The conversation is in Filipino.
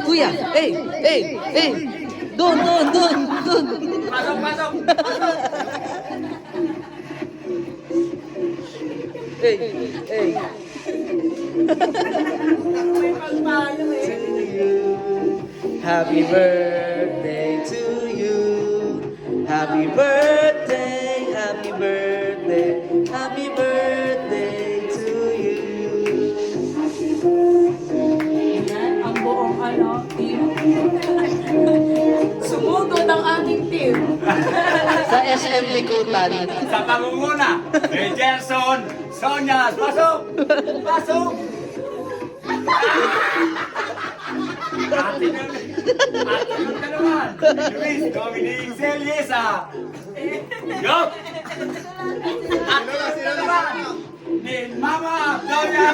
Kuya. Doon. Pasok. Hey. Happy birthday to you. Happy birthday to you. Yan, ang buong team. Sumugod ang aming team. Sa SM Likutan. Sa pangunguna, may Gerson, Sonia, pasok! Ate ng dalawan, Luis, Dominic, Celiesa. Yo! Ate ng dalawan, ni Mama, Doña.